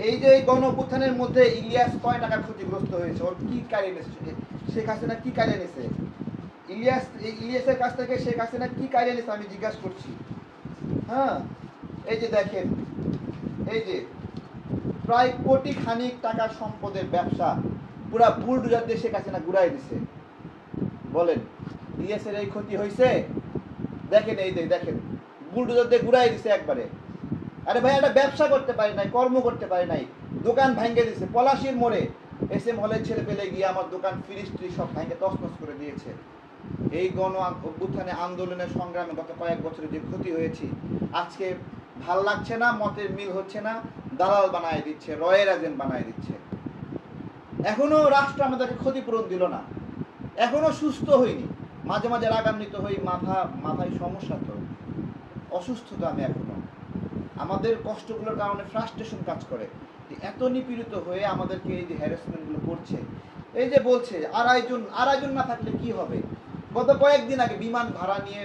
এই যে গণ অভ্যুত্থানের মধ্যে ইলিয়াস কয় টাকার ক্ষতিগ্রস্ত হয়েছে, ওর কি কাজে এনেছে শেখ হাসিনা, কি কাজে এনেছে ইলিয়াসের কাছ থেকে শেখ হাসিনা কি কাজে এনেছে আমি জিজ্ঞাসা করছি। হ্যাঁ, এই যে দেখেন, এই যে প্রায় কোটি খানিক টাকার সম্পদের ব্যবসা পুরা বুলডোজার দিয়ে শেখ হাসিনা ঘুরাই দিছে। বলেন ইলিয়াসের এই ক্ষতি হয়েছে? দেখেন এই যে দেখেন, বুলডোজার দিয়ে ঘুরাই দিছে একবারে। আরে ভাই, একটা ব্যবসা করতে পারি নাই, কর্ম করতে পারি নাই, দোকান ভেঙে দিছে। পলাশির মোড়ে SM হলের ছেলে পেলে গিয়ে আমার দোকান ফ্রিজ ট্রিজ সব ভেঙে তছনছ করে দিয়েছে। এই গণ অভ্যুত্থানে আন্দোলনের সংগ্রামে গত কয়েক বছরে যে ক্ষতি হয়েছে, আজকে ভাল লাগছে না, মতের মিল হচ্ছে না, দালাল বানায় দিচ্ছে, রয়ের এজেন্ট বানায় দিচ্ছে। এখনো রাষ্ট্র আমাদেরকে ক্ষতিপূরণ দিল না, এখনো সুস্থ হইনি। মাঝে মাঝে রাগান্বিত হই, মাথায় সমস্যা, তো অসুস্থতা আমি এখনো। আমাদের কষ্টগুলোর কারণে ফ্রাস্ট্রেশন কাজ করে। এত নিপীড়িত হয়ে আমাদেরকে এই যে হ্যারাসমেন্টগুলো করছে, এই যে বলছে আড়াইজন না থাকলে কি হবে। গত কয়েকদিন আগে বিমান ভাড়া নিয়ে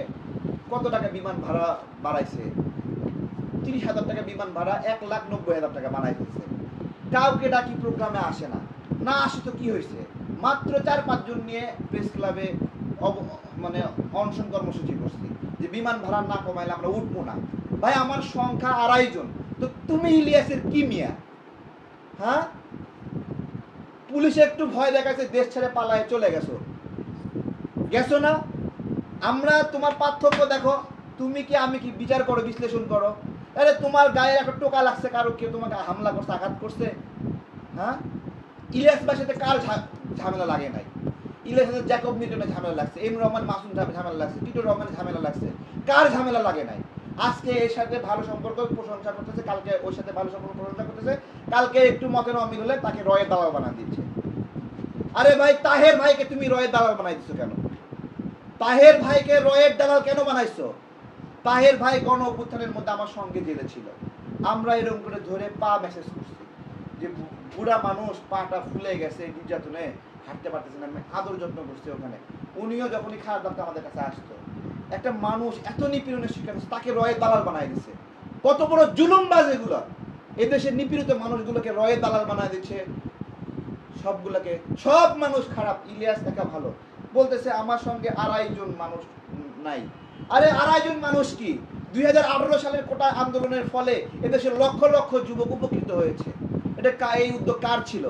কত টাকা বিমান ভাড়া বাড়াইছে, 30,000 টাকা বিমান ভাড়া 1,90,000 টাকা বানাই ফেলছে। কাউকে ডাকি প্রোগ্রামে আসে না, না আসে তো কি হয়েছে, মাত্র 4-5 জন নিয়ে প্রেস ক্লাবে মানে অনশন কর্মসূচি করছি যে বিমান ভাড়া না কমাইলে আমরা উঠবো না। ভাই, আমার সংখ্যা 2.5 জন, তো তুমি ইলিয়াসের কি মিয়া? হ্যাঁ, পুলিশে একটু ভয় দেখাচ্ছে, দেশ ছেড়ে পালায় চলে গেছো না? আমরা তোমার পার্থক্য দেখো, তুমি কি আমি কি বিচার করো, বিশ্লেষণ করো। আরে তোমার গায়ে একটা টোকা লাগছে, কারো কেউ তোমাকে হামলা করছে, আঘাত করছে? হ্যাঁ, ইলিয়াস ভাইয়ের সাথে কার ঝামেলা লাগে নাই? ইলিয়াসের সাথে জ্যাকব নিউটনের ঝামেলা লাগছে, এম রহমান মাসুম ঝামেলা লাগছে, টিটো রহমানের ঝামেলা লাগছে, কার ঝামেলা লাগে নাই? আজকে এর সাথে ভালো সম্পর্ক প্রশংসা করতেছে, কালকে ওর সাথে ভালো সম্পর্ক প্রশংসা করতেছে, কালকে একটু মতের অমিল হলে তাকে রয়ের দালাল বানা দিচ্ছে। আরে ভাই, তাহের ভাইকে তুমি রয়ের দালাল বানাই দিচ্ছ কেন? তাহের ভাইকে রয়ের দালাল কেন বানাইছো? তাহের ভাই গণ অভ্যুত্থানের মধ্যে আমার সঙ্গে জেলে ছিল, আমরা এরকম করে ধরে পা মেসেজ করছি যে বুড়া মানুষ, পাটা ফুলে গেছে নির্যাতনে, হাঁটতে পারতেছে না, আমি আদর যত্ন করছি ওখানে। উনিও যখনই খারাপ লাগতো আমাদের কাছে আসতো। একটা মানুষ এত নিপীড়নের শিকার হচ্ছে, তাকে রয়ের দালাল বানাই দিচ্ছে। কত বড় জুলুমবাজ এগুলো! এদেশের নিপীড়িত মানুষগুলোকে রয়ের দালাল বানায় দিচ্ছে, সবগুলোকে। সব মানুষ খারাপ, ইলিয়াস একা ভালো। বলতেছে আমার সঙ্গে 2.5 জন মানুষ নাই। আরে 2.5 জন মানুষ কি? 2018 সালের কোটা আন্দোলনের ফলে এদেশের লক্ষ লক্ষ যুবক উপকৃত হয়েছে। এটা এই উদ্যোগ কার ছিল?